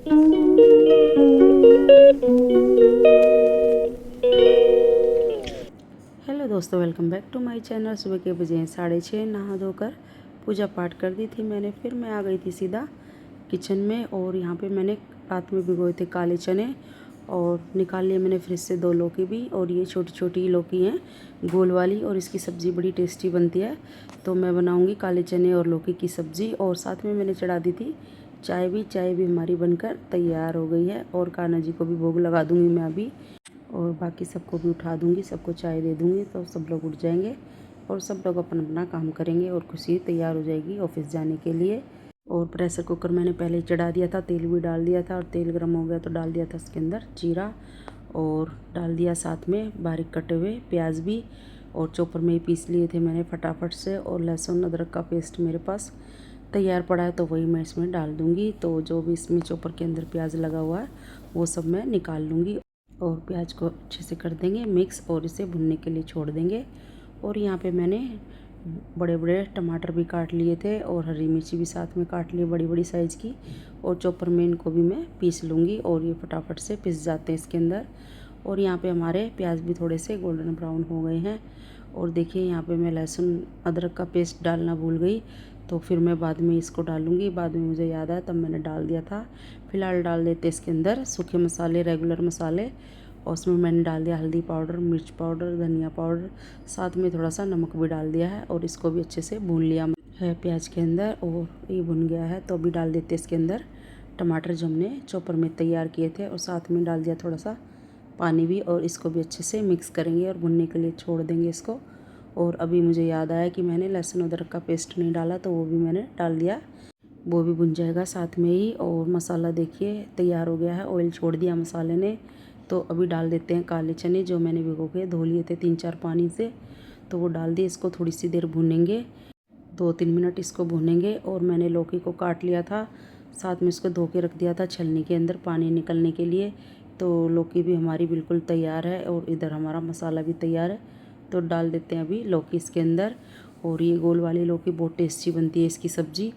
Hello दोस्तों, welcome back to my channel. सुबह के बजे हैं 6:30। नहा धोकर पूजा पाठ कर दी थी मैंने। फिर मैं आ गई थी सीधा किचन में। और यहाँ पे मैंने रात में भिगोए थे काले चने और निकाल लिए मैंने फ्रिज से 2 लौकी भी। और ये छोटी छोटी लौकी हैं, गोल वाली, और इसकी सब्ज़ी बड़ी टेस्टी बनती है। तो मैं बनाऊँगी काले चने और लौकी की सब्ज़ी। और साथ में मैंने चढ़ा दी थी चाय भी हमारी बनकर तैयार हो गई है। और कान्हा जी को भी भोग लगा दूँगी मैं अभी, और बाकी सबको भी उठा दूँगी, सबको चाय दे दूँगी, तो सब लोग उठ जाएंगे और सब लोग अपना अपना काम करेंगे। और खुशी तैयार हो जाएगी ऑफिस जाने के लिए। और प्रेशर कुकर मैंने पहले ही चढ़ा दिया था, तेल भी डाल दिया था। और तेल गर्म हो गया तो डाल दिया था इसके अंदर जीरा, और डाल दिया साथ में बारीक कटे हुए प्याज भी। और चॉपर में ही पीस लिए थे मैंने फटाफट से। और लहसुन अदरक का पेस्ट मेरे पास तैयार पड़ा है, तो वही मैं इसमें डाल दूँगी। तो जो भी इसमें चॉपर के अंदर प्याज लगा हुआ है वो सब मैं निकाल लूँगी। और प्याज को अच्छे से कर देंगे मिक्स और इसे भुनने के लिए छोड़ देंगे। और यहाँ पे मैंने बड़े बड़े टमाटर भी काट लिए थे और हरी मिर्ची भी साथ में काट ली बड़ी बड़ी साइज़ की। और चॉपर में इनको भी मैं पीस लूँगी और ये फटाफट से पिस जाते हैं इसके अंदर। और यहाँ पे हमारे प्याज भी थोड़े से गोल्डन ब्राउन हो गए हैं। और देखिए यहाँ पे मैं लहसुन अदरक का पेस्ट डालना भूल गई, तो फिर मैं बाद में इसको डालूँगी। बाद में मुझे याद आया तब मैंने डाल दिया था। फ़िलहाल डाल देते इसके अंदर सूखे मसाले, रेगुलर मसाले। और उसमें मैंने डाल दिया हल्दी पाउडर, मिर्च पाउडर, धनिया पाउडर, साथ में थोड़ा सा नमक भी डाल दिया है। और इसको भी अच्छे से भून लिया है प्याज के अंदर। और ये भुन गया है तो अभी डाल देते इसके अंदर टमाटर जो हमने चॉपर में तैयार किए थे। और साथ में डाल दिया थोड़ा सा पानी भी। और इसको भी अच्छे से मिक्स करेंगे और भुनने के लिए छोड़ देंगे इसको। और अभी मुझे याद आया कि मैंने लहसुन अदरक का पेस्ट नहीं डाला, तो वो भी मैंने डाल दिया, वो भी भुन जाएगा साथ में ही। और मसाला देखिए तैयार हो गया है, ऑयल छोड़ दिया मसाले ने। तो अभी डाल देते हैं काले चने जो मैंने भिगो के धो लिए थे 3-4 पानी से, तो वो डाल दिए। इसको थोड़ी सी देर भूनेंगे, 2-3 मिनट इसको भूनेंगे। और मैंने लौकी को काट लिया था, साथ में इसको धो के रख दिया था छलनी के अंदर पानी निकलने के लिए। तो लौकी भी हमारी बिल्कुल तैयार है और इधर हमारा मसाला भी तैयार है। तो डाल देते हैं अभी लौकी इसके अंदर। और ये गोल वाली लौकी बहुत टेस्टी बनती है इसकी सब्ज़ी,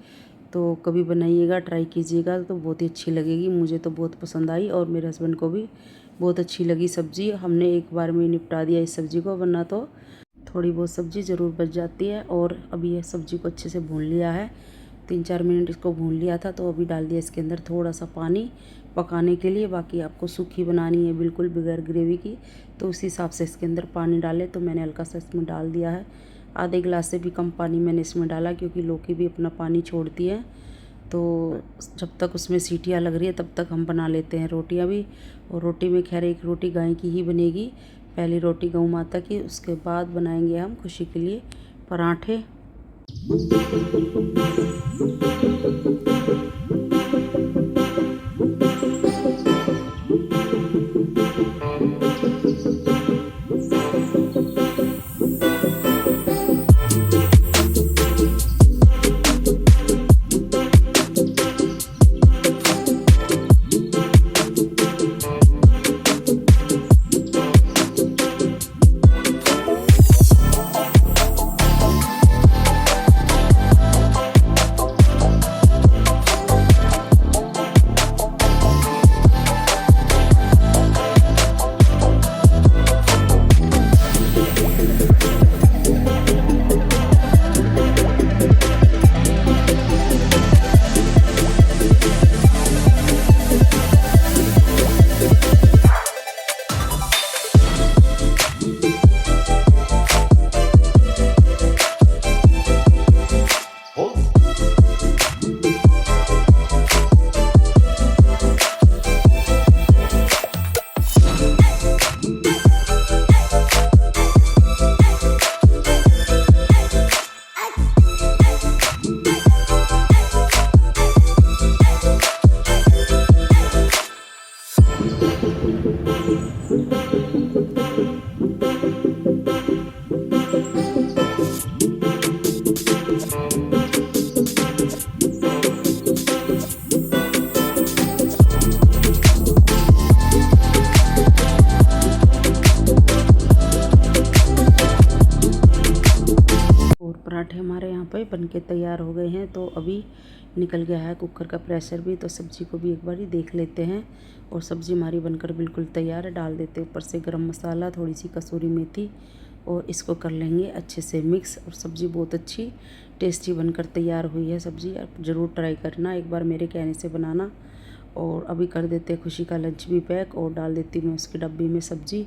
तो कभी बनाइएगा, ट्राई कीजिएगा, तो बहुत ही अच्छी लगेगी। मुझे तो बहुत पसंद आई और मेरे हस्बैंड को भी बहुत अच्छी लगी सब्ज़ी। हमने एक बार में निपटा दिया इस सब्ज़ी को, वरना तो थोड़ी बहुत सब्ज़ी ज़रूर बच जाती है। और अभी ये सब्ज़ी को अच्छे से भून लिया है, 3-4 मिनट इसको भून लिया था। तो अभी डाल दिया इसके अंदर थोड़ा सा पानी पकाने के लिए। बाकी आपको सूखी बनानी है बिल्कुल बगैर ग्रेवी की, तो उस हिसाब से इसके अंदर पानी डालें। तो मैंने हल्का सा इसमें डाल दिया है, आधे गिलास से भी कम पानी मैंने इसमें डाला, क्योंकि लौकी भी अपना पानी छोड़ती है। तो जब तक उसमें सीटियाँ लग रही है तब तक हम बना लेते हैं रोटियां भी। और रोटी में खैर एक रोटी गाय की ही बनेगी, पहली रोटी गऊ माता की, उसके बाद बनाएंगे हम खुशी के लिए पराठे। पराठे हमारे यहाँ पे बनके तैयार हो गए हैं। तो अभी निकल गया है कुकर का प्रेशर भी। तो सब्ज़ी को भी एक बार ही देख लेते हैं। और सब्ज़ी हमारी बनकर बिल्कुल तैयार है। डाल देते ऊपर से गरम मसाला, थोड़ी सी कसूरी मेथी और इसको कर लेंगे अच्छे से मिक्स। और सब्ज़ी बहुत अच्छी टेस्टी बनकर तैयार हुई है। सब्ज़ी आप ज़रूर ट्राई करना एक बार मेरे कहने से बनाना। और अभी कर देते हैं खुशी का लंच भी पैक और डाल देती हूँ मैं उसकी डब्बी में सब्ज़ी।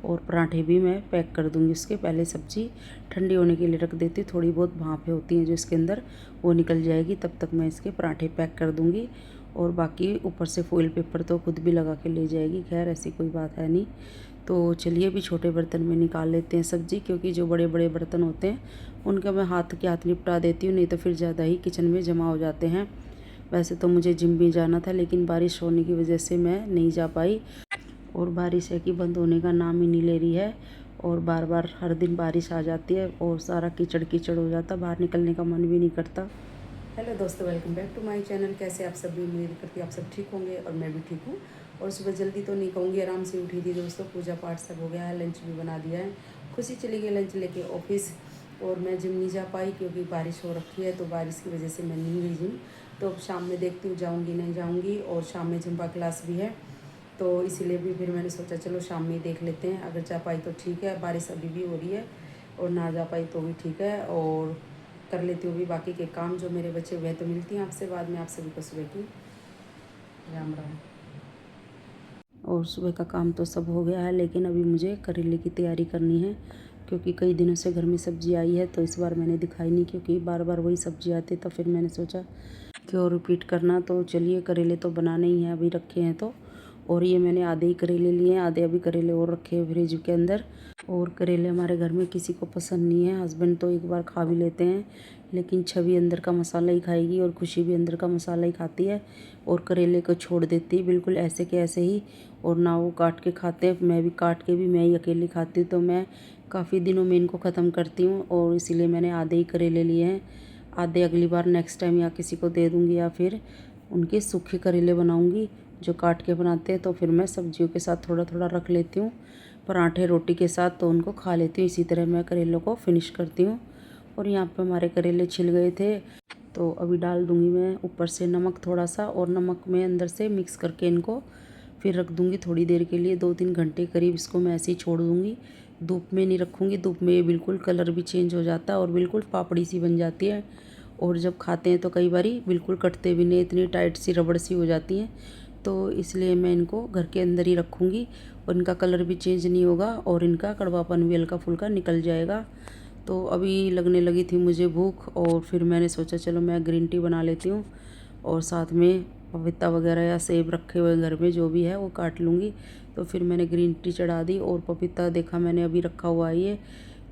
और पराठे भी मैं पैक कर दूँगी उसके पहले। सब्ज़ी ठंडी होने के लिए रख देती हूँ, थोड़ी बहुत भापें होती हैं जो इसके अंदर वो निकल जाएगी, तब तक मैं इसके पराठे पैक कर दूँगी। और बाकी ऊपर से फॉइल पेपर तो खुद भी लगा के ले जाएगी। खैर ऐसी कोई बात है नहीं। तो चलिए अभी छोटे बर्तन में निकाल लेते हैं सब्ज़ी, क्योंकि जो बड़े बड़े बर्तन होते हैं उनका मैं हाथ के हाथ निपटा देती हूँ, नहीं तो फिर ज़्यादा ही किचन में जमा हो जाते हैं। वैसे तो मुझे जिम भी जाना था, लेकिन बारिश होने की वजह से मैं नहीं जा पाई। और बारिश है कि बंद होने का नाम ही नहीं ले रही है। और बार बार हर दिन बारिश आ जाती है और सारा कीचड़ कीचड़ हो जाता, बाहर निकलने का मन भी नहीं करता। हेलो दोस्तों, welcome back to my channel. कैसे आप सब भी? उम्मीद करती आप सब ठीक होंगे और मैं भी ठीक हूँ। और सुबह जल्दी तो नहीं कहूँगी, आराम से उठी थी दोस्तों। पूजा पाठ सब हो गया है, लंच भी बना दिया है। खुशी चली गई लंच लेके ऑफिस। और मैं जिम नहीं जा पाई क्योंकि बारिश हो रखी है, तो बारिश की वजह से मैं नहीं गई जिम। तो अब शाम में देखती हूँ जाऊँगी नहीं जाऊँगी। और शाम में जुम्बा क्लास भी है, तो इसीलिए भी फिर मैंने सोचा चलो शाम में ही देख लेते हैं। अगर जा पाई तो ठीक है, बारिश अभी भी हो रही है। और ना जा पाई तो भी ठीक है। और कर लेती हूँ भी बाकी के काम जो मेरे बचे हुए हैं। तो मिलती हैं आपसे बाद में। आप सभी को सुबह की राम राम। और सुबह का काम तो सब हो गया है, लेकिन अभी मुझे करेले की तैयारी करनी है, क्योंकि कई दिनों से घर में सब्ज़ी आई है। तो इस बार मैंने दिखाई नहीं, क्योंकि बार बार वही सब्ज़ी आती, तो फिर मैंने सोचा क्यों रिपीट करना। तो चलिए करेले तो बनाने ही हैं, अभी रखे हैं तो। और ये मैंने आधे ही करेले लिए हैं, आधे अभी करेले और रखे हैं फ्रिज के अंदर। और करेले हमारे घर में किसी को पसंद नहीं है। हस्बैंड तो एक बार खा भी लेते हैं, लेकिन छवि अंदर का मसाला ही खाएगी और खुशी भी अंदर का मसाला ही खाती है। और करेले को छोड़ देती है बिल्कुल ऐसे के ऐसे ही। और ना वो काट के खाते हैं, मैं भी काट के भी मैं ही अकेली खाती हूँ। तो मैं काफ़ी दिनों में इनको ख़त्म करती हूँ, और इसीलिए मैंने आधे ही करेले लिए हैं। आधे अगली बार नेक्स्ट टाइम या किसी को दे दूँगी, या फिर उनके सूखे करेले बनाऊँगी जो काट के बनाते हैं। तो फिर मैं सब्जियों के साथ थोड़ा थोड़ा रख लेती हूँ, पराठे रोटी के साथ, तो उनको खा लेती हूँ। इसी तरह मैं करेलों को फिनिश करती हूँ। और यहाँ पे हमारे करेले छिल गए थे, तो अभी डाल दूँगी मैं ऊपर से नमक थोड़ा सा। और नमक में अंदर से मिक्स करके इनको फिर रख दूँगी थोड़ी देर के लिए, 2-3 घंटे करीब इसको मैं ऐसे ही छोड़ दूँगी। धूप में नहीं रखूँगी, धूप में ये बिल्कुल कलर भी चेंज हो जाता है और बिल्कुल पापड़ी सी बन जाती है। और जब खाते हैं तो कई बारी बिल्कुल कटते भी नहीं, इतनी टाइट सी रबड़ सी हो जाती हैं। तो इसलिए मैं इनको घर के अंदर ही रखूँगी, और इनका कलर भी चेंज नहीं होगा और इनका कड़वापन भी हल्का फुल्का निकल जाएगा। तो अभी लगने लगी थी मुझे भूख, और फिर मैंने सोचा चलो मैं ग्रीन टी बना लेती हूँ। और साथ में पपीता वगैरह या सेब रखे हुए घर में जो भी है वो काट लूँगी। तो फिर मैंने ग्रीन टी चढ़ा दी। और पपीता देखा मैंने अभी रखा हुआ है ये,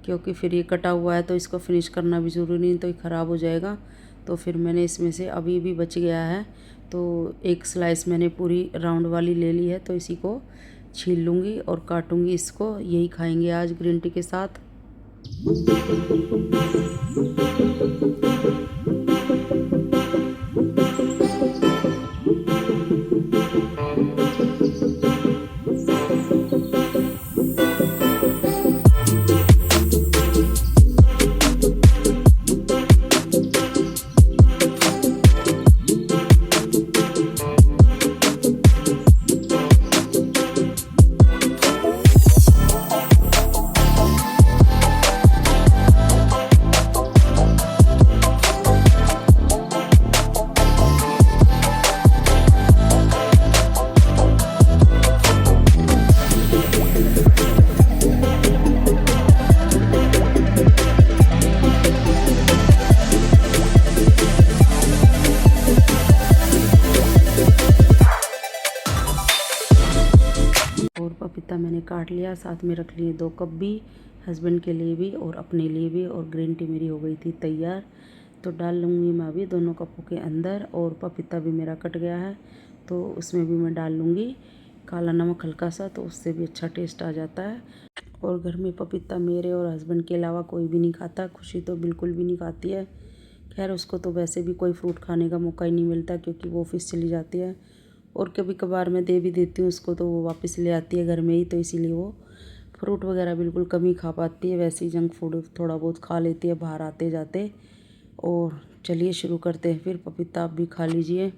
क्योंकि फिर ये कटा हुआ है तो इसको फिनिश करना भी ज़रूरी नहीं, तो ये ख़राब हो जाएगा। तो फिर मैंने इसमें से अभी भी बच गया है, तो एक स्लाइस मैंने पूरी राउंड वाली ले ली है। तो इसी को छील लूँगी और काटूँगी इसको, यही खाएंगे आज ग्रीन टी के साथ। और पपीता मैंने काट लिया, साथ में रख लिए 2 कप भी, हस्बैंड के लिए भी और अपने लिए भी। और ग्रीन टी मेरी हो गई थी तैयार। तो डाल लूँगी मैं अभी दोनों कपों के अंदर। और पपीता भी मेरा कट गया है, तो उसमें भी मैं डाल लूँगी काला नमक हल्का सा, तो उससे भी अच्छा टेस्ट आ जाता है। और घर में पपीता मेरे और हस्बैंड के अलावा कोई भी नहीं खाता। खुशी तो बिल्कुल भी नहीं खाती है। खैर उसको तो वैसे भी कोई फ्रूट खाने का मौका ही नहीं मिलता, क्योंकि वो ऑफिस चली जाती है। और कभी कभार मैं दे भी देती हूँ उसको, तो वो वापस ले आती है घर में ही, तो इसीलिए वो फ्रूट वगैरह बिल्कुल कम ही खा पाती है। वैसे ही जंक फूड थोड़ा बहुत खा लेती है बाहर आते जाते। और चलिए शुरू करते हैं फिर। पपीता आप भी खा लीजिए।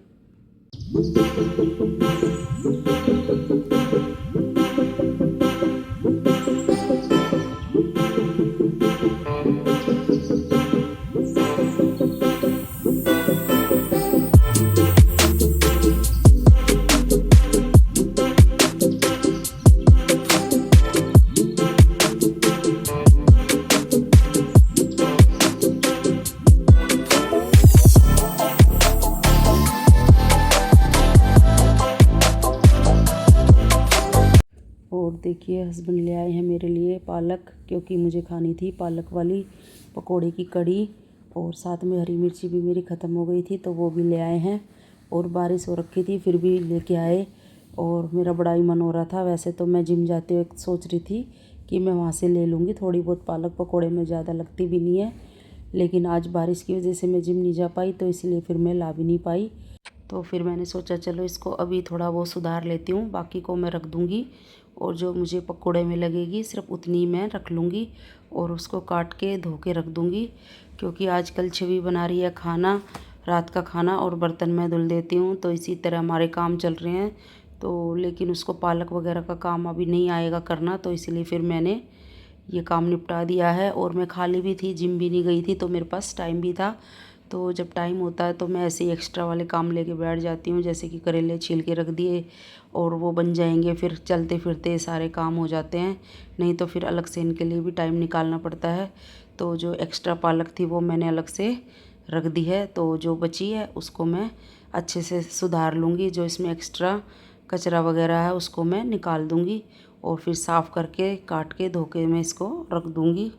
और देखिए हस्बैंड ले आए हैं मेरे लिए पालक, क्योंकि मुझे खानी थी पालक वाली पकोड़े की कड़ी। और साथ में हरी मिर्ची भी मेरी ख़त्म हो गई थी तो वो भी ले आए हैं। और बारिश हो रखी थी फिर भी लेके आए और मेरा बड़ा ही मन हो रहा था। वैसे तो मैं जिम जाते हुए सोच रही थी कि मैं वहाँ से ले लूँगी, थोड़ी बहुत पालक पकोड़े में ज़्यादा लगती भी नहीं है, लेकिन आज बारिश की वजह से मैं जिम नहीं जा पाई तो इसलिए फिर मैं ला भी नहीं पाई। तो फिर मैंने सोचा चलो इसको अभी थोड़ा वो सुधार लेती हूँ, बाकी को मैं रख दूँगी और जो मुझे पकोड़े में लगेगी सिर्फ उतनी मैं रख लूँगी और उसको काट के धो के रख दूँगी। क्योंकि आजकल छवि बना रही है खाना, रात का खाना, और बर्तन मैं धुल देती हूँ, तो इसी तरह हमारे काम चल रहे हैं। तो लेकिन उसको पालक वगैरह का काम अभी नहीं आएगा करना, तो इसलिए फिर मैंने ये काम निपटा दिया है। और मैं खाली भी थी, जिम भी नहीं गई थी, तो मेरे पास टाइम भी था। तो जब टाइम होता है तो मैं ऐसे ही एक्स्ट्रा वाले काम लेके बैठ जाती हूँ, जैसे कि करेले छील के रख दिए और वो बन जाएंगे, फिर चलते फिरते सारे काम हो जाते हैं। नहीं तो फिर अलग से इनके लिए भी टाइम निकालना पड़ता है। तो जो एक्स्ट्रा पालक थी वो मैंने अलग से रख दी है, तो जो बची है उसको मैं अच्छे से सुधार लूँगी। जो इसमें एक्स्ट्रा कचरा वगैरह है उसको मैं निकाल दूँगी और फिर साफ़ करके काट के धो के मैं इसको रख दूँगी।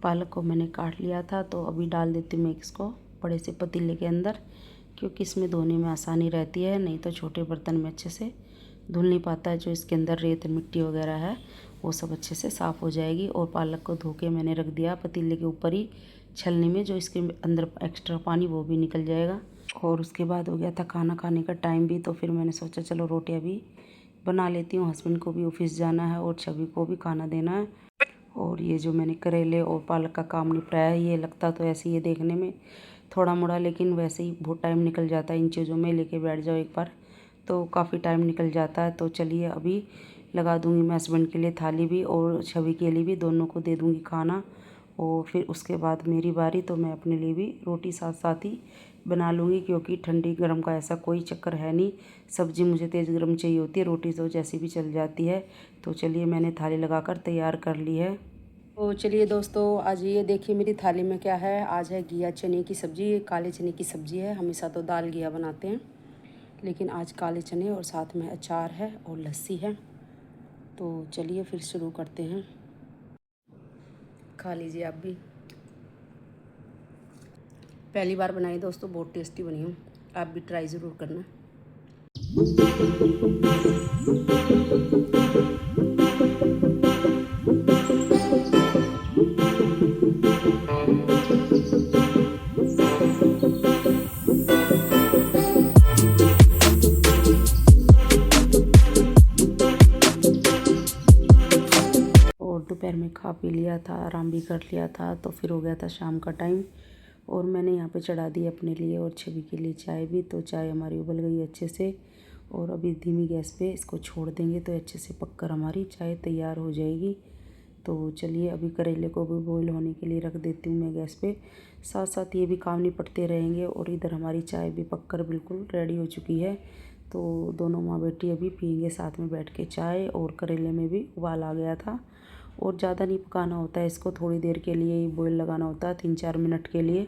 पालक को मैंने काट लिया था, तो अभी डाल देती हूँ मैं इसको बड़े से पतीले के अंदर, क्योंकि इसमें धोने में आसानी रहती है। नहीं तो छोटे बर्तन में अच्छे से धुल नहीं पाता है। जो इसके अंदर रेत मिट्टी वगैरह है वो सब अच्छे से साफ़ हो जाएगी। और पालक को धो के मैंने रख दिया पतीले के ऊपर ही छलनी में, जो इसके अंदर एक्स्ट्रा पानी वो भी निकल जाएगा। और उसके बाद हो गया था खाना खाने का टाइम भी, तो फिर मैंने सोचा चलो रोटियाँ भी बना लेती हूँ। हस्बैंड को भी ऑफिस जाना है और छवि को भी खाना देना है। और ये जो मैंने करेले और पालक का काम निपटाया है, ये लगता तो ऐसे ही है देखने में थोड़ा मोड़ा, लेकिन वैसे ही बहुत टाइम निकल जाता है इन चीज़ों में। लेके बैठ जाओ एक बार तो काफ़ी टाइम निकल जाता है। तो चलिए अभी लगा दूंगी मैं हस्बैंड के लिए थाली भी और छवि के लिए भी, दोनों को दे दूंगी खाना। और फिर उसके बाद मेरी बारी, तो मैं अपने लिए भी रोटी साथ साथ ही बना लूँगी, क्योंकि ठंडी गर्म का ऐसा कोई चक्कर है नहीं। सब्ज़ी मुझे तेज़ गर्म चाहिए होती है, रोटी तो जैसी भी चल जाती है। तो चलिए मैंने थाली लगाकर तैयार कर ली है। तो चलिए दोस्तों, आज ये देखिए मेरी थाली में क्या है। आज है घिया चने की सब्ज़ी, काले चने की सब्ज़ी है। हमेशा तो दाल घिया बनाते हैं, लेकिन आज काले चने और साथ में अचार है और लस्सी है। तो चलिए फिर शुरू करते हैं। खा लीजिए आप भी। पहली बार बनाई दोस्तों, बहुत टेस्टी बनी हूँ, आप भी ट्राई ज़रूर करना। दोपहर में खा पी लिया था, आराम भी कर लिया था, तो फिर हो गया था शाम का टाइम। और मैंने यहाँ पे चढ़ा दी अपने लिए और छवि के लिए चाय भी। तो चाय हमारी उबल गई अच्छे से और अभी धीमी गैस पे इसको छोड़ देंगे तो अच्छे से पककर हमारी चाय तैयार हो जाएगी। तो चलिए अभी करेले को भी बॉईल होने के लिए रख देती हूँ मैं गैस पे। साथ साथ ये भी काम निपटते रहेंगे और इधर हमारी चाय भी पककर बिल्कुल रेडी हो चुकी है। तो दोनों माँ बेटी अभी पियेंगे साथ में बैठ के चाय। और करेले में भी उबाल आ गया था। और ज़्यादा नहीं पकाना होता है इसको, थोड़ी देर के लिए ही बॉईल लगाना होता है, 3-4 मिनट के लिए।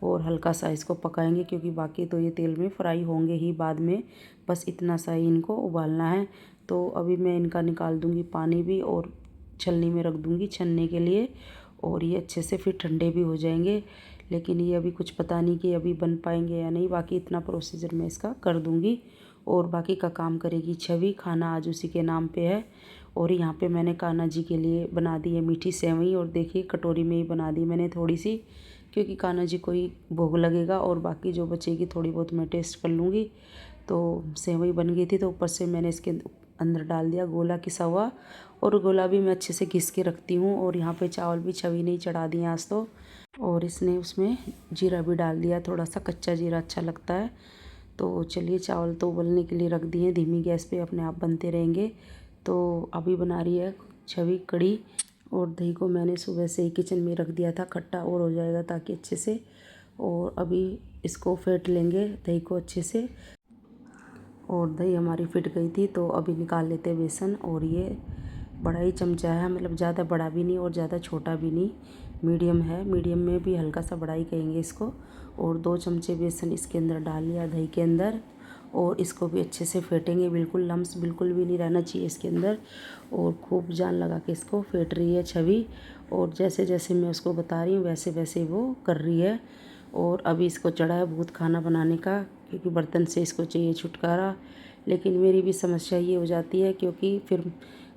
और हल्का सा इसको पकाएंगे क्योंकि बाकी तो ये तेल में फ्राई होंगे ही बाद में, बस इतना सा ही इनको उबालना है। तो अभी मैं इनका निकाल दूँगी पानी भी और छलनी में रख दूँगी छनने के लिए। और ये अच्छे से फिर ठंडे भी हो जाएंगे। लेकिन ये अभी कुछ पता नहीं कि अभी बन पाएंगे या नहीं, बाकी इतना प्रोसीजर मैं इसका कर दूँगी। और बाकी का काम करेगी छवि, खाना आज उसी के नाम पे है। और यहाँ पे मैंने कान्हा जी के लिए बना दी है मीठी सेवई। और देखिए कटोरी में ही बना दी मैंने थोड़ी सी, क्योंकि कान्हा जी को ही भोग लगेगा और बाकी जो बचेगी थोड़ी बहुत मैं टेस्ट कर लूँगी। तो सेवई बन गई थी तो ऊपर से मैंने इसके अंदर डाल दिया गोला घिसा हुआ। और गोला भी मैं अच्छे से घिस के रखती हूँ। और यहाँ पे चावल भी छवि ने ही चढ़ा दिए आज तो। और इसने उसमें जीरा भी डाल दिया, थोड़ा सा कच्चा जीरा अच्छा लगता है। तो चलिए चावल तो उबलने के लिए रख दिए धीमी गैस पे, अपने आप बनते रहेंगे। तो अभी बना रही है छवि कढ़ी। और दही को मैंने सुबह से ही किचन में रख दिया था, खट्टा और हो जाएगा ताकि अच्छे से। और अभी इसको फेंट लेंगे दही को अच्छे से। और दही हमारी फिट गई थी तो अभी निकाल लेते हैं बेसन। और ये बड़ा ही चमचा है, मतलब ज़्यादा बड़ा भी नहीं और ज़्यादा छोटा भी नहीं, मीडियम है। मीडियम में भी हल्का सा बड़ा ही कहेंगे इसको। और 2 चमचे बेसन इसके अंदर डाल लिया दही के अंदर। और इसको भी अच्छे से फेंटेंगे, बिल्कुल लम्स बिल्कुल भी नहीं रहना चाहिए इसके अंदर। और खूब जान लगा के इसको फेंट रही है छवि। और जैसे जैसे मैं उसको बता रही हूँ वैसे वैसे वो कर रही है। और अभी इसको चढ़ा है भूत खाना बनाने का, क्योंकि बर्तन से इसको चाहिए छुटकारा। लेकिन मेरी भी समस्या ये हो जाती है क्योंकि फिर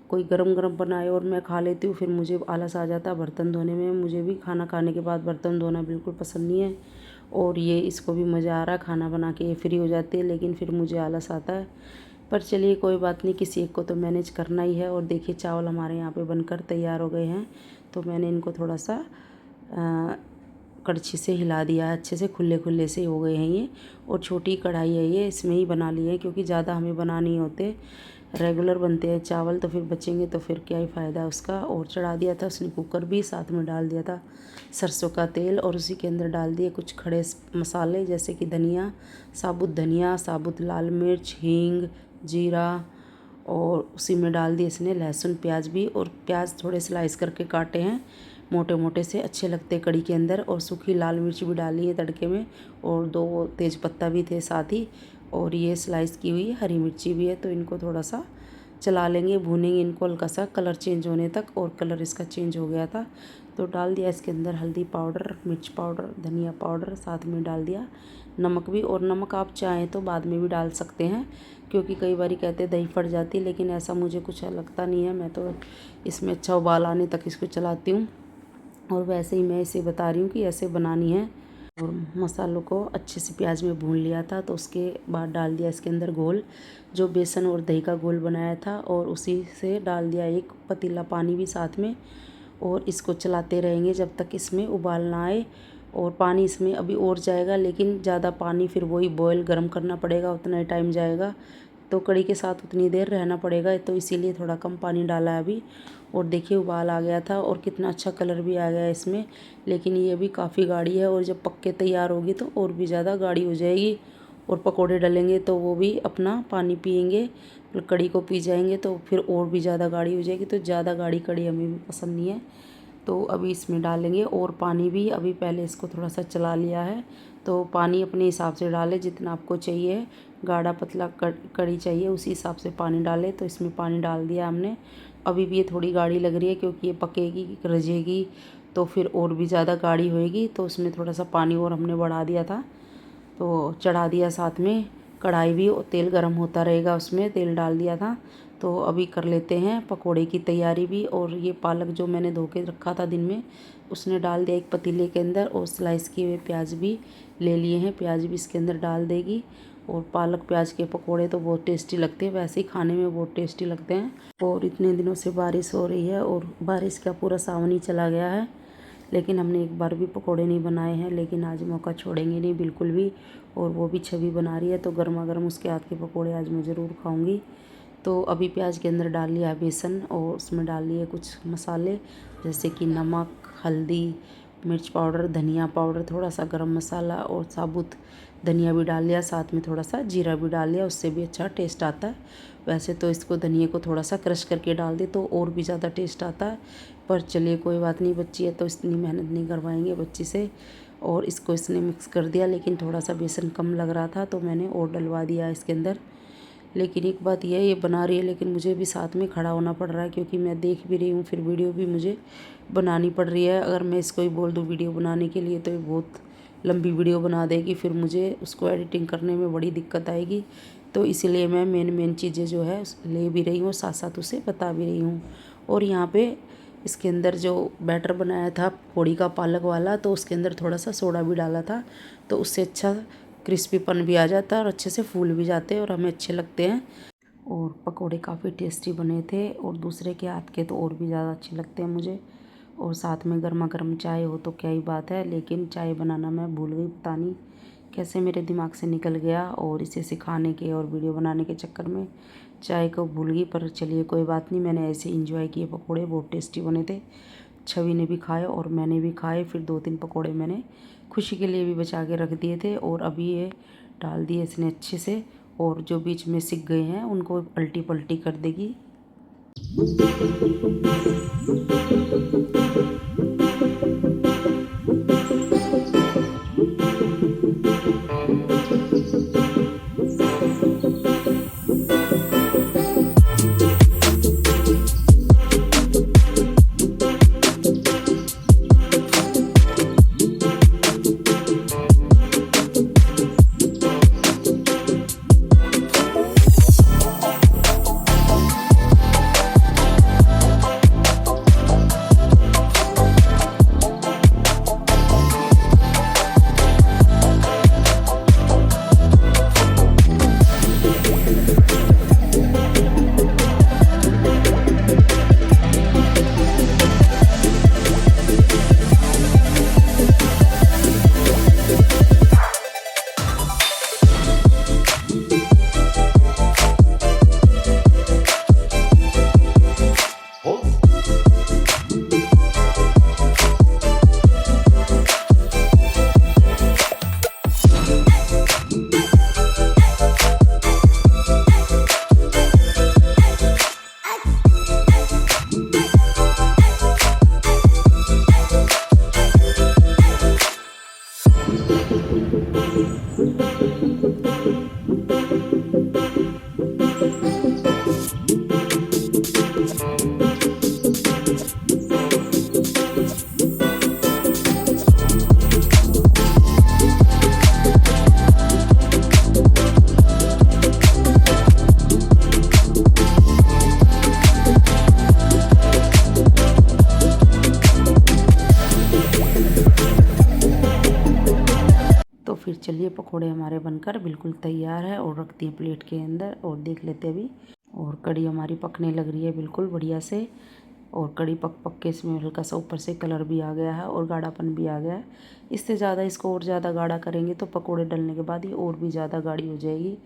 कोई गरम गरम बनाए और मैं खा लेती हूँ, फिर मुझे आलस आ जाता है बर्तन धोने में। मुझे भी खाना खाने के बाद बर्तन धोना बिल्कुल पसंद नहीं है। और ये इसको भी मज़ा आ रहा है खाना बना के, ये फ्री हो जाती है, लेकिन फिर मुझे आलस आता है। पर चलिए कोई बात नहीं, किसी एक को तो मैनेज करना ही है। और देखिए चावल हमारे यहाँ पे बनकर तैयार हो गए हैं। तो मैंने इनको थोड़ा सा कड़छी से हिला दिया है, अच्छे से खुले खुले से हो गए हैं ये। और छोटी कढ़ाई है ये, इसमें ही बना लिए हैं क्योंकि ज़्यादा हमें बना नहीं होते, रेगुलर बनते हैं चावल। तो फिर बचेंगे तो फिर क्या ही फ़ायदा उसका। और चढ़ा दिया था उसने कुकर भी, साथ में डाल दिया था सरसों का तेल। और उसी के अंदर डाल दिए कुछ खड़े मसाले जैसे कि धनिया, साबुत लाल मिर्च, हींग, जीरा। और उसी में डाल दिए इसने लहसुन प्याज भी। और प्याज थोड़े स्लाइस करके काटे हैं मोटे मोटे से, अच्छे लगते कड़ी के अंदर। और सूखी लाल मिर्च भी डाली है तड़के में। और 2 तेज पत्ता भी थे साथ ही। और ये स्लाइस की हुई हरी मिर्ची भी है। तो इनको थोड़ा सा चला लेंगे, भूनेंगे इनको हल्का सा कलर चेंज होने तक। और कलर इसका चेंज हो गया था तो डाल दिया इसके अंदर हल्दी पाउडर, मिर्च पाउडर, धनिया पाउडर, साथ में डाल दिया नमक भी। और नमक आप चाहें तो बाद में भी डाल सकते हैं, क्योंकि कई बार कहते हैं दही फट जाती है, लेकिन ऐसा मुझे कुछ लगता नहीं है। मैं तो इसमें अच्छा उबाल आने तक इसको चलाती हूँ। और वैसे ही मैं इसे बता रही हूँ कि ऐसे बनानी है। और मसालों को अच्छे से प्याज में भून लिया था तो उसके बाद डाल दिया इसके अंदर घोल, जो बेसन और दही का घोल बनाया था। और उसी से डाल दिया एक पतीला पानी भी साथ में। और इसको चलाते रहेंगे जब तक इसमें उबाल ना आए। और पानी इसमें अभी और जाएगा, लेकिन ज़्यादा पानी फिर वही बॉयल गर्म करना पड़ेगा, उतना ही टाइम जाएगा। तो कड़ी के साथ उतनी देर रहना पड़ेगा, तो इसीलिए थोड़ा कम पानी डाला है अभी। और देखिए उबाल आ गया था और कितना अच्छा कलर भी आ गया है इसमें। लेकिन ये भी काफ़ी गाढ़ी है और जब पक के तैयार होगी तो और भी ज़्यादा गाढ़ी हो जाएगी। और पकोड़े डलेंगे तो वो भी अपना पानी पियेंगे, कड़ी को पी जाएंगे, तो फिर और भी ज़्यादा गाढ़ी हो जाएगी। तो ज़्यादा गाढ़ी कड़ी हमें भी पसंद नहीं है। तो अभी इसमें डालेंगे और पानी भी। अभी पहले इसको थोड़ा सा चला लिया है, तो पानी अपने हिसाब से डालें जितना आपको चाहिए, गाढ़ा पतला कड़ी चाहिए उसी हिसाब से पानी डालें। तो इसमें पानी डाल दिया हमने। अभी भी ये थोड़ी गाढ़ी लग रही है क्योंकि ये पकेगी रजेगी तो फिर और भी ज़्यादा गाढ़ी होएगी। तो उसमें थोड़ा सा पानी और हमने बढ़ा दिया था, तो चढ़ा दिया साथ में कढ़ाई भी। और तेल गर्म होता रहेगा, उसमें तेल डाल दिया था। तो अभी कर लेते हैं पकोड़े की तैयारी भी। और ये पालक जो मैंने धो के रखा था दिन में, उसने डाल दिया एक पतीले के अंदर। और स्लाइस किए हुए प्याज भी ले लिए हैं, प्याज भी इसके अंदर डाल देगी। और पालक प्याज के पकोड़े तो बहुत टेस्टी लगते हैं, वैसे ही खाने में बहुत टेस्टी लगते हैं। और इतने दिनों से बारिश हो रही है और बारिश का पूरा सावन ही चला गया है, लेकिन हमने एक बार भी पकोड़े नहीं बनाए हैं, लेकिन आज मौका छोड़ेंगे नहीं बिल्कुल भी। और वो भी छवि बना रही है तो गर्मा गर्म उसके हाथ के पकोड़े आज मैं ज़रूर खाऊंगी। तो अभी प्याज के अंदर डाल लिया है बेसन और उसमें डाल लिए कुछ मसाले, जैसे कि नमक, हल्दी, मिर्च पाउडर, धनिया पाउडर, थोड़ा सा गरम मसाला और साबुत धनिया भी डाल लिया, साथ में थोड़ा सा जीरा भी डाल लिया, उससे भी अच्छा टेस्ट आता है। वैसे तो इसको धनिया को थोड़ा सा क्रश करके डाल दे तो और भी ज़्यादा टेस्ट आता है, पर चलिए कोई बात नहीं, बच्ची है तो इतनी मेहनत नहीं करवाएंगे बच्ची से। और इसको इसने मिक्स कर दिया, लेकिन थोड़ा सा बेसन कम लग रहा था तो मैंने और डलवा दिया इसके अंदर। लेकिन एक बात यह है, ये बना रही है लेकिन मुझे भी साथ में खड़ा होना पड़ रहा है, क्योंकि मैं देख भी रही हूँ, फिर वीडियो भी मुझे बनानी पड़ रही है। अगर मैं इसको ही बोल दूँ वीडियो बनाने के लिए तो ये बहुत लंबी वीडियो बना देगी, फिर मुझे उसको एडिटिंग करने में बड़ी दिक्कत आएगी। तो इसीलिए मैं मेन चीज़ें जो है ले भी रही हूँ, साथ साथ उसे बता भी रही हूँ। और यहाँ पे इसके अंदर जो बैटर बनाया था पकौड़ी का पालक वाला, तो उसके अंदर थोड़ा सा सोडा भी डाला था, तो उससे अच्छा क्रिस्पीपन भी आ जाता है और अच्छे से फूल भी जाते हैं और हमें अच्छे लगते हैं। और पकोड़े काफ़ी टेस्टी बने थे और दूसरे के हाथ के तो और भी ज़्यादा अच्छे लगते हैं मुझे। और साथ में गर्मा गर्म चाय हो तो क्या ही बात है, लेकिन चाय बनाना मैं भूल गई, पता नहीं कैसे मेरे दिमाग से निकल गया, और इसे सिखाने के और वीडियो बनाने के चक्कर में चाय को भूल गई। पर चलिए कोई बात नहीं, मैंने ऐसे इंजॉय किए, पकोड़े बहुत टेस्टी बने थे। छवि ने भी खाए और मैंने भी खाए, फिर 2-3 पकोड़े मैंने खुशी के लिए भी बचा के रख दिए थे और अभी ये डाल दिए इसने अच्छे से। और जो बीच में सिक गए हैं उनको पलटी पलटी कर देगी। तो फिर चलिए पकोड़े हमारे बनकर बिल्कुल तैयार है और रखती हैं प्लेट के अंदर और देख लेते हैं अभी। और कड़ी हमारी पकने लग रही है बिल्कुल बढ़िया से, और कड़ी पक पक के इसमें हल्का सा ऊपर से कलर भी आ गया है और गाढ़ापन भी आ गया है। इससे ज़्यादा इसको और ज़्यादा गाढ़ा करेंगे तो पकोड़े डलने के बाद ये और भी ज़्यादा गाढ़ी हो जाएगी।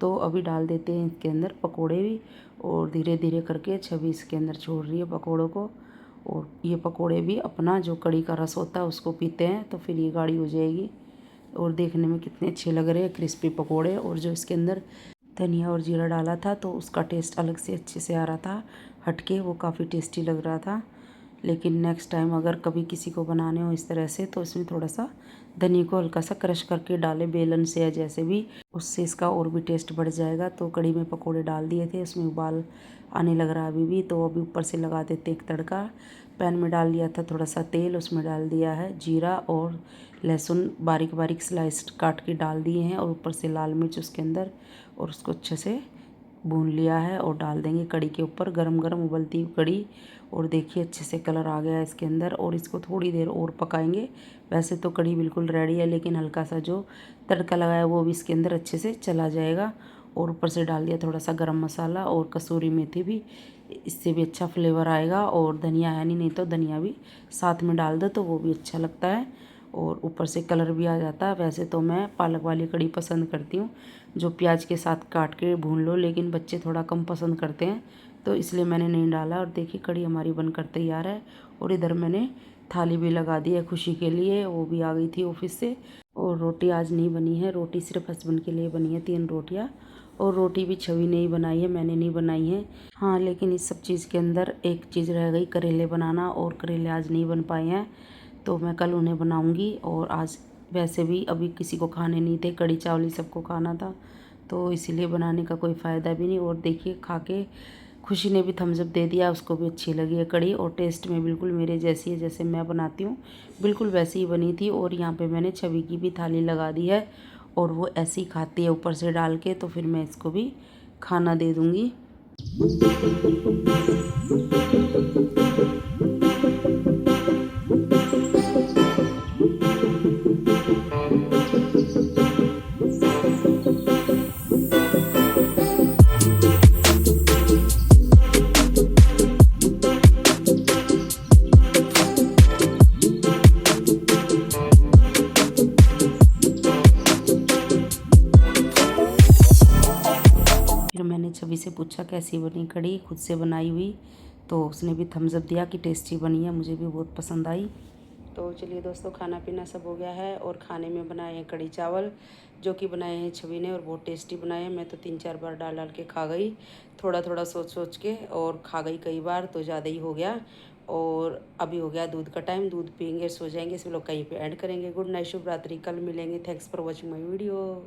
तो अभी डाल देते हैं इसके अंदर पकोड़े भी, और धीरे धीरे करके छवि इसके अंदर छोड़ रही है पकोड़ों को। और ये पकोड़े भी अपना जो कड़ी का रस होता है उसको पीते हैं, तो फिर ये गाढ़ी हो जाएगी। और देखने में कितने अच्छे लग रहे हैं क्रिस्पी पकोड़े, और जो इसके अंदर धनिया और जीरा डाला था तो उसका टेस्ट अलग से अच्छे से आ रहा था, हटके वो काफ़ी टेस्टी लग रहा था। लेकिन नेक्स्ट टाइम अगर कभी किसी को बनाने हो इस तरह से तो इसमें थोड़ा सा धनिया को हल्का सा क्रश करके डाले बेलन से या जैसे भी, उससे इसका और भी टेस्ट बढ़ जाएगा। तो कड़ी में पकोड़े डाल दिए थे, उसमें उबाल आने लग रहा अभी भी, तो अभी ऊपर से लगा देते एक तड़का। पैन में डाल लिया था थोड़ा सा तेल, उसमें डाल दिया है जीरा और लहसुन बारीक बारीक स्लाइस काट के डाल दिए हैं, और ऊपर से लाल मिर्च उसके अंदर, और उसको अच्छे से भून लिया है और डाल देंगे कड़ी के ऊपर, गरम गरम उबलती हुई कड़ी। और देखिए अच्छे से कलर आ गया है इसके अंदर, और इसको थोड़ी देर और पकाएंगे। वैसे तो कड़ी बिल्कुल रेडी है, लेकिन हल्का सा जो तड़का लगाया वो भी इसके अंदर अच्छे से चला जाएगा। और ऊपर से डाल दिया थोड़ा सा गरम मसाला और कसूरी मेथी भी इससे भी अच्छा फ्लेवर आएगा। और धनिया है नहीं तो धनिया भी साथ में डाल दो तो वो भी अच्छा लगता है और ऊपर से कलर भी आ जाता है। वैसे तो मैं पालक वाली कढ़ी पसंद करती हूँ जो प्याज के साथ काट के भून लो, लेकिन बच्चे थोड़ा कम पसंद करते हैं तो इसलिए मैंने नहीं डाला। और देखिए कढ़ी हमारी बनकर तैयार है। और इधर मैंने थाली भी लगा दी है खुशी के लिए, वो भी आ गई थी ऑफिस से। और रोटी आज नहीं बनी है, रोटी सिर्फ हस्बैंड के लिए बनी है 3 रोटियाँ। और रोटी भी छवि ने ही बनाई है, मैंने नहीं बनाई है। हाँ लेकिन इस सब चीज़ के अंदर एक चीज़ रह गई, करेले बनाना, और करेले आज नहीं बन पाए हैं तो मैं कल उन्हें बनाऊंगी। और आज वैसे भी अभी किसी को खाने नहीं थे, कढ़ी चावल ही सबको खाना था तो इसीलिए बनाने का कोई फ़ायदा भी नहीं। और देखिए खा के खुशी ने भी थम्स अप दे दिया, उसको भी अच्छी लगी है कढ़ी और टेस्ट में बिल्कुल मेरे जैसी है, जैसे मैं बनाती हूँ बिल्कुल वैसी ही बनी थी। और यहाँ पे मैंने छवि की भी थाली लगा दी है और वो ऐसे ही खाती है ऊपर से डाल के, तो फिर मैं इसको भी खाना दे दूँगी। फिर मैंने छवि से पूछा कैसी बनी कढ़ी, खुद से बनाई हुई, तो उसने भी थम्स अप दिया कि टेस्टी बनी है, मुझे भी बहुत पसंद आई। तो चलिए दोस्तों खाना पीना सब हो गया है और खाने में बनाए हैं कढ़ी चावल जो कि बनाए हैं छवि ने और बहुत टेस्टी बनाए हैं। मैं तो 3-4 बार डाल डाल के खा गई, थोड़ा थोड़ा सोच सोच के, और खा गई कई बार तो ज़्यादा ही हो गया। और अभी हो गया दूध का टाइम, दूध पियेंगे सो जाएंगे, सब लोग कहीं पे एंड करेंगे। गुड नाइट, शुभ रात्रि, कल मिलेंगे। Thanks for watching my video.